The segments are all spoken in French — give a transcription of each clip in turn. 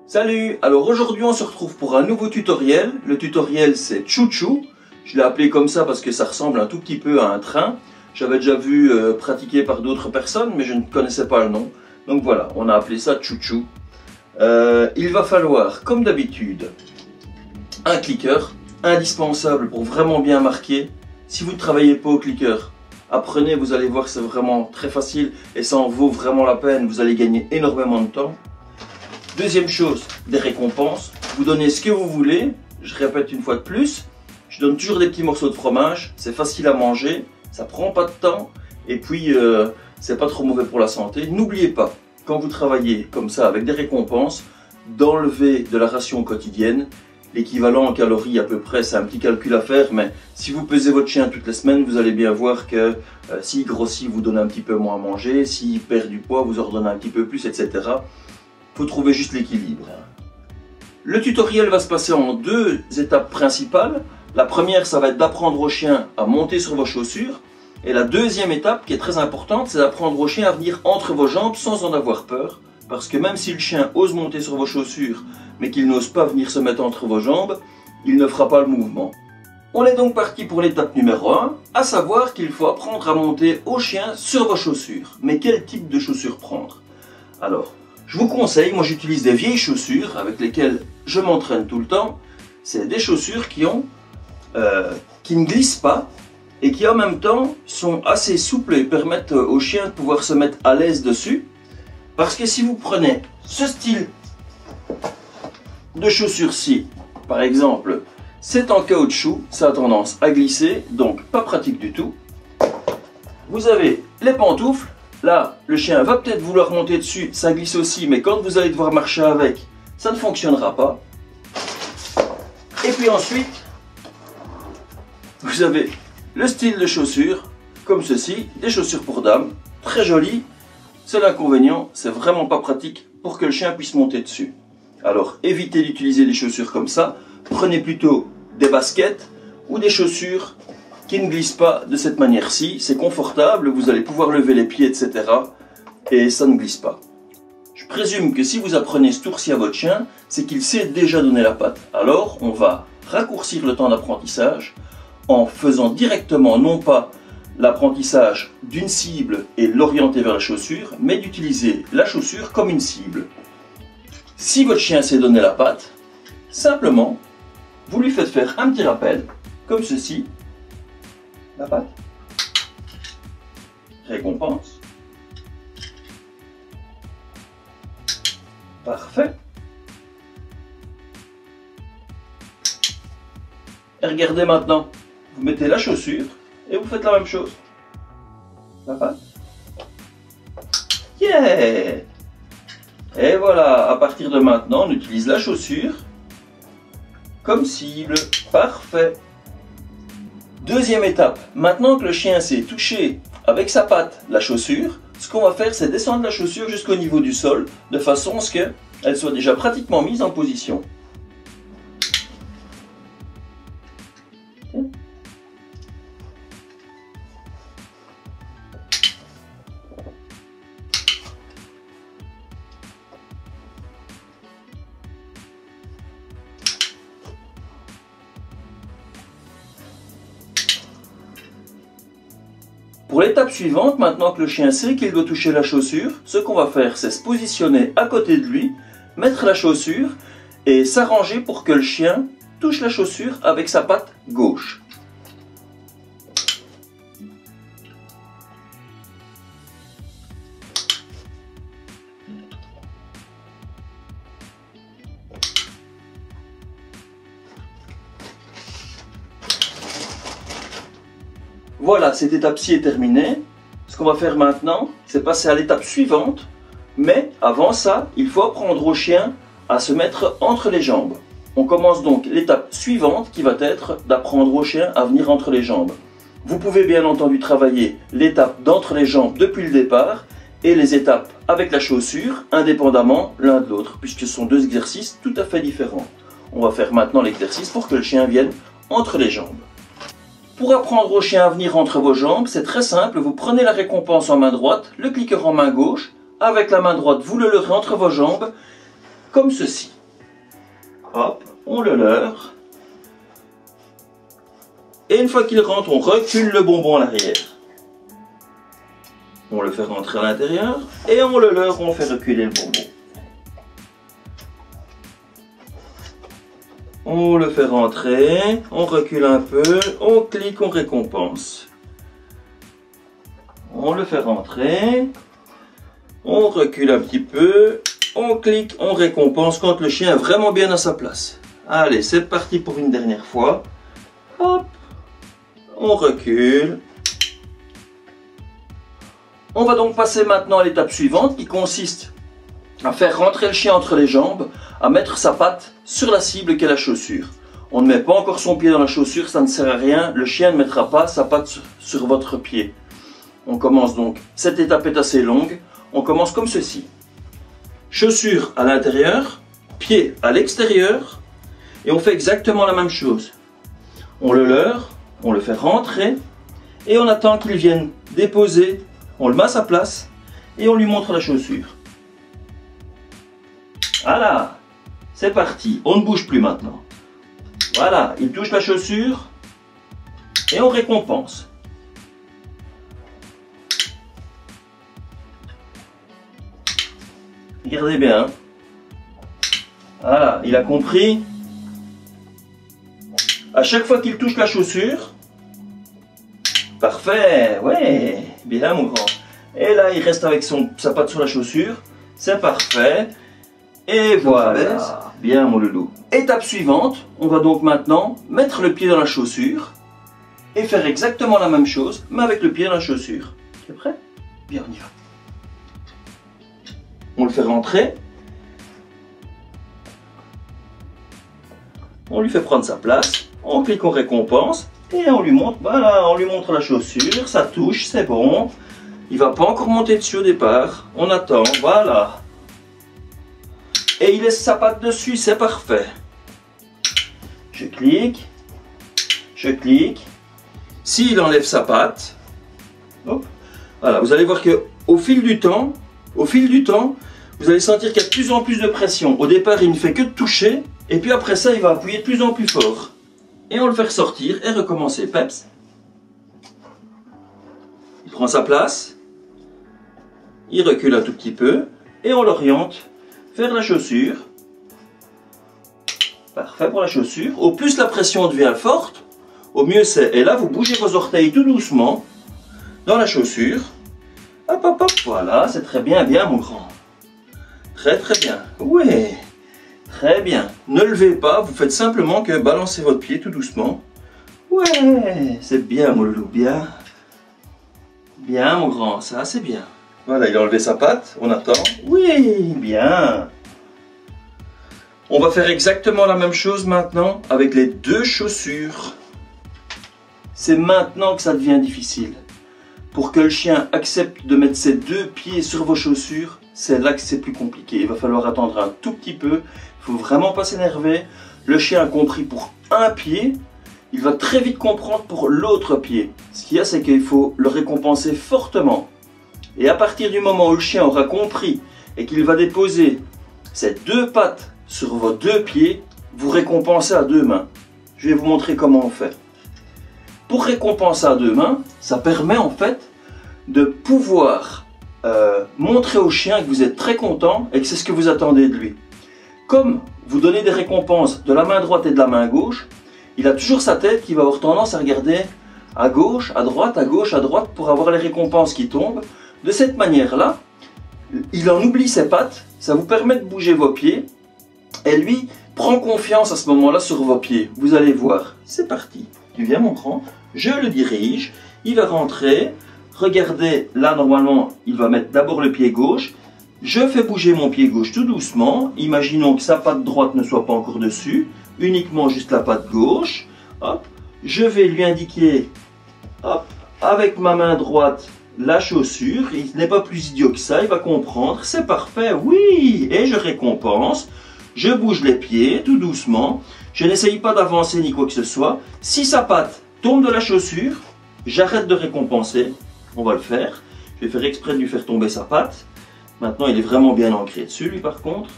Salut! Alors aujourd'hui on se retrouve pour un nouveau tutoriel. Le tutoriel c'est Chouchou. Je l'ai appelé comme ça parce que ça ressemble un tout petit peu à un train. J'avais déjà vu pratiquer par d'autres personnes mais je ne connaissais pas le nom. Donc voilà, on a appelé ça Chouchou. Il va falloir, comme d'habitude, un clicker, indispensable pour vraiment bien marquer. Si vous ne travaillez pas au clicker, apprenez, vous allez voir que c'est vraiment très facile et ça en vaut vraiment la peine. Vous allez gagner énormément de temps. Deuxième chose, des récompenses. Vous donnez ce que vous voulez. Je répète une fois de plus. Je donne toujours des petits morceaux de fromage. C'est facile à manger. Ça prend pas de temps. Et puis, c'est pas trop mauvais pour la santé. N'oubliez pas, quand vous travaillez comme ça avec des récompenses, d'enlever de la ration quotidienne. L'équivalent en calories à peu près, c'est un petit calcul à faire. Mais si vous pesez votre chien toutes les semaines, vous allez bien voir que s'il grossit, vous donnez un petit peu moins à manger. S'il perd du poids, vous en redonnez un petit peu plus, etc. Faut trouver juste l'équilibre. Le tutoriel va se passer en deux étapes principales. La première, ça va être d'apprendre au chien à monter sur vos chaussures. Et la deuxième étape, qui est très importante, c'est d'apprendre au chien à venir entre vos jambes sans en avoir peur. Parce que même si le chien ose monter sur vos chaussures, mais qu'il n'ose pas venir se mettre entre vos jambes, il ne fera pas le mouvement. On est donc parti pour l'étape numéro 1, à savoir qu'il faut apprendre à monter au chien sur vos chaussures. Mais quel type de chaussures prendre? Alors, je vous conseille, moi j'utilise des vieilles chaussures avec lesquelles je m'entraîne tout le temps. C'est des chaussures qui ne glissent pas et qui en même temps sont assez souples et permettent au chien de pouvoir se mettre à l'aise dessus. Parce que si vous prenez ce style de chaussures-ci, par exemple, c'est en caoutchouc, ça a tendance à glisser, donc pas pratique du tout. Vous avez les pantoufles. Là, le chien va peut-être vouloir monter dessus, ça glisse aussi, mais quand vous allez devoir marcher avec, ça ne fonctionnera pas. Et puis ensuite, vous avez le style de chaussures, comme ceci, des chaussures pour dames, très jolies. C'est l'inconvénient, c'est vraiment pas pratique pour que le chien puisse monter dessus. Alors, évitez d'utiliser des chaussures comme ça, prenez plutôt des baskets ou des chaussures qui ne glisse pas de cette manière-ci. C'est confortable, vous allez pouvoir lever les pieds, etc. Et ça ne glisse pas. Je présume que si vous apprenez ce tour-ci à votre chien, c'est qu'il sait déjà donner la patte. Alors, on va raccourcir le temps d'apprentissage en faisant directement, non pas l'apprentissage d'une cible et l'orienter vers la chaussure, mais d'utiliser la chaussure comme une cible. Si votre chien sait donner la patte, simplement, vous lui faites faire un petit rappel, comme ceci. La patte. Récompense. Parfait. Et regardez maintenant. Vous mettez la chaussure et vous faites la même chose. La patte. Yeah! Et voilà, à partir de maintenant, on utilise la chaussure comme cible. Parfait. Deuxième étape, maintenant que le chien sait toucher avec sa patte la chaussure, ce qu'on va faire c'est descendre la chaussure jusqu'au niveau du sol, de façon à ce qu'elle soit déjà pratiquement mise en position. Pour l'étape suivante, maintenant que le chien sait qu'il doit toucher la chaussure, ce qu'on va faire, c'est se positionner à côté de lui, mettre la chaussure et s'arranger pour que le chien touche la chaussure avec sa patte gauche. Voilà, cette étape-ci est terminée. Ce qu'on va faire maintenant, c'est passer à l'étape suivante. Mais avant ça, il faut apprendre au chien à se mettre entre les jambes. On commence donc l'étape suivante qui va être d'apprendre au chien à venir entre les jambes. Vous pouvez bien entendu travailler l'étape d'entre les jambes depuis le départ et les étapes avec la chaussure indépendamment l'un de l'autre puisque ce sont deux exercices tout à fait différents. On va faire maintenant l'exercice pour que le chien vienne entre les jambes. Pour apprendre au chien à venir entre vos jambes, c'est très simple, vous prenez la récompense en main droite, le clicker en main gauche, avec la main droite vous le leurrez entre vos jambes, comme ceci. Hop, on le leurre. Et une fois qu'il rentre, on recule le bonbon à l'arrière. On le fait rentrer à l'intérieur et on le leurre, on fait reculer le bonbon. On le fait rentrer, on recule un peu, on clique, on récompense. On le fait rentrer, on recule un petit peu, on clique, on récompense quand le chien est vraiment bien à sa place. Allez, c'est parti pour une dernière fois. Hop, on recule. On va donc passer maintenant à l'étape suivante qui consiste à faire rentrer le chien entre les jambes, à mettre sa patte sur la cible qu'est la chaussure. On ne met pas encore son pied dans la chaussure, ça ne sert à rien, le chien ne mettra pas sa patte sur votre pied. On commence donc, cette étape est assez longue, on commence comme ceci. Chaussure à l'intérieur, pied à l'extérieur, et on fait exactement la même chose. On le leurre, on le fait rentrer, et on attend qu'il vienne déposer, on le met à sa place, et on lui montre la chaussure. Voilà, c'est parti, on ne bouge plus maintenant. Voilà, il touche la chaussure et on récompense. Regardez bien. Voilà, il a compris. À chaque fois qu'il touche la chaussure, parfait, ouais, bien mon grand. Et là, il reste avec sa patte sur la chaussure, c'est parfait. Et voilà, bien mon loulou. Étape suivante, on va donc maintenant mettre le pied dans la chaussure et faire exactement la même chose, mais avec le pied dans la chaussure. Tu es prêt? Bien, on y va. On le fait rentrer. On lui fait prendre sa place. On clique, on récompense. Et on lui montre, voilà, on lui montre la chaussure, ça touche, c'est bon. Il ne va pas encore monter dessus au départ. On attend, voilà. Et il laisse sa patte dessus, c'est parfait. Je clique. Je clique. S'il enlève sa patte, hop, voilà, vous allez voir que au fil du temps, vous allez sentir qu'il y a de plus en plus de pression. Au départ, il ne fait que de toucher, et puis après ça, il va appuyer de plus en plus fort. Et on le fait ressortir et recommencer. Peps. Il prend sa place, il recule un tout petit peu, et on l'oriente vers la chaussure. Parfait pour la chaussure. Au plus la pression devient forte, au mieux c'est. Et là, vous bougez vos orteils tout doucement dans la chaussure. Hop, hop, hop. Voilà, c'est très bien, bien mon grand. Très, très bien. Ouais, très bien. Ne levez pas, vous faites simplement que balancer votre pied tout doucement. Ouais, c'est bien mon loulou, bien. Bien mon grand, ça c'est bien. Voilà, il a enlevé sa patte, on attend. Oui, bien. On va faire exactement la même chose maintenant avec les deux chaussures. C'est maintenant que ça devient difficile. Pour que le chien accepte de mettre ses deux pieds sur vos chaussures, c'est là que c'est plus compliqué. Il va falloir attendre un tout petit peu. Il ne faut vraiment pas s'énerver. Le chien a compris pour un pied. Il va très vite comprendre pour l'autre pied. Ce qu'il y a, c'est qu'il faut le récompenser fortement. Et à partir du moment où le chien aura compris et qu'il va déposer ses deux pattes sur vos deux pieds, vous récompensez à deux mains. Je vais vous montrer comment on fait. Pour récompenser à deux mains, ça permet en fait de pouvoir montrer au chien que vous êtes très content et que c'est ce que vous attendez de lui. Comme vous donnez des récompenses de la main droite et de la main gauche, il a toujours sa tête qui va avoir tendance à regarder à gauche, à droite pour avoir les récompenses qui tombent. De cette manière-là, il en oublie ses pattes, ça vous permet de bouger vos pieds et lui prend confiance à ce moment-là sur vos pieds. Vous allez voir, c'est parti. Tu viens mon grand, je le dirige, il va rentrer. Regardez, là normalement, il va mettre d'abord le pied gauche. Je fais bouger mon pied gauche tout doucement. Imaginons que sa patte droite ne soit pas encore dessus, uniquement juste la patte gauche. Hop, je vais lui indiquer, hop, avec ma main droite, la chaussure. Il n'est pas plus idiot que ça, il va comprendre. C'est parfait, oui. Et je récompense. Je bouge les pieds tout doucement. Je n'essaye pas d'avancer ni quoi que ce soit. Si sa patte tombe de la chaussure, j'arrête de récompenser. On va le faire. Je vais faire exprès de lui faire tomber sa patte. Maintenant, il est vraiment bien ancré dessus, lui, par contre.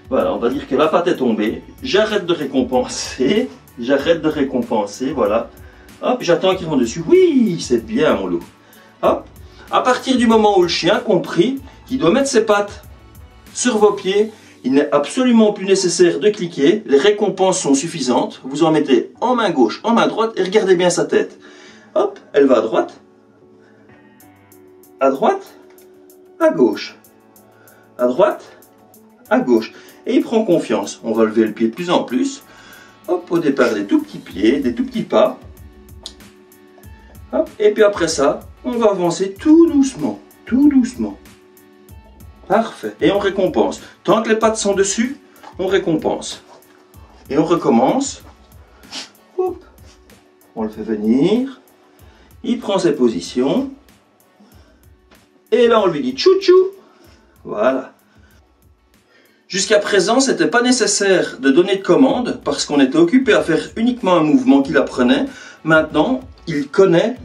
Voilà, on va dire que la pâte est tombée. J'arrête de récompenser. J'arrête de récompenser, voilà. Hop, j'attends qu'il rentre dessus. Oui, c'est bien mon loup. Hop. À partir du moment où le chien a compris qu'il doit mettre ses pattes sur vos pieds, il n'est absolument plus nécessaire de cliquer. Les récompenses sont suffisantes. Vous en mettez en main gauche, en main droite et regardez bien sa tête. Hop, elle va à droite, à gauche, à droite, à gauche. Et il prend confiance. On va lever le pied de plus en plus. Hop, au départ des tout petits pieds, des tout petits pas. Hop, et puis après ça, on va avancer tout doucement, tout doucement. Parfait. Et on récompense. Tant que les pattes sont dessus, on récompense. Et on recommence. Hop. On le fait venir. Il prend ses positions. Et là, on lui dit tchou-tchou. Voilà. Jusqu'à présent, ce n'était pas nécessaire de donner de commande parce qu'on était occupé à faire uniquement un mouvement qu'il apprenait. Maintenant, il connaît,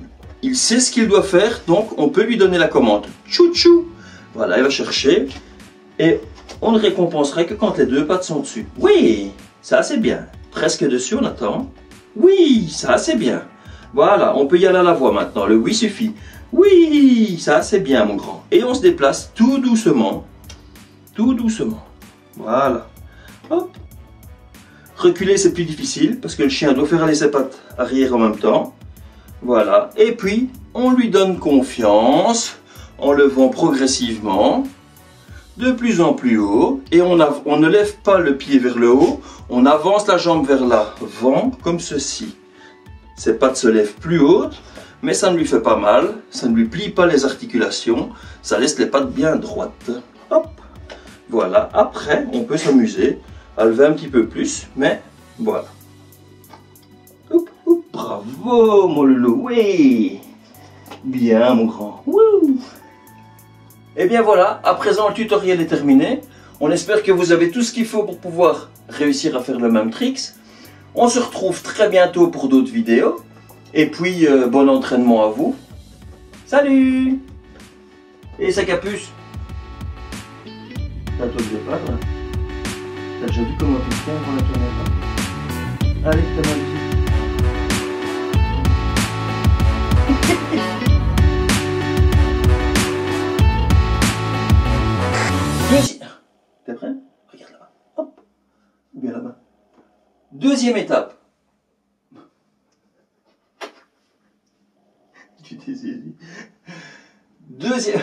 il sait ce qu'il doit faire, donc on peut lui donner la commande. Tchou-tchou. Voilà, il va chercher et on ne récompenserait que quand les deux pattes sont dessus. Oui, ça c'est bien. Presque dessus, on attend. Oui, ça c'est bien. Voilà, on peut y aller à la voix maintenant. Le oui suffit. Oui, ça c'est bien mon grand. Et on se déplace tout doucement. Tout doucement. Voilà. Hop. Reculer c'est plus difficile parce que le chien doit faire aller ses pattes arrière en même temps. Voilà. Et puis, on lui donne confiance en levant progressivement, de plus en plus haut, et on ne lève pas le pied vers le haut, on avance la jambe vers l'avant, comme ceci. Ses pattes se lèvent plus hautes, mais ça ne lui fait pas mal, ça ne lui plie pas les articulations, ça laisse les pattes bien droites. Hop, voilà. Après, on peut s'amuser à lever un petit peu plus, mais voilà. Hop, hop, bravo mon loulou, oui. Bien mon grand. Wouh. Et bien voilà, à présent le tutoriel est terminé. On espère que vous avez tout ce qu'il faut pour pouvoir réussir à faire le même tricks. On se retrouve très bientôt pour d'autres vidéos. Et puis, bon entraînement à vous. Salut. Et sa capuce. T'as toi de pas, là. T'as déjà vu comment tu fais pour la caméra? Allez, t'as mal dit. T'es prêt? Regarde là-bas. Hop. Bien là-bas. Deuxième étape. Tu t'es saisi. Deuxième.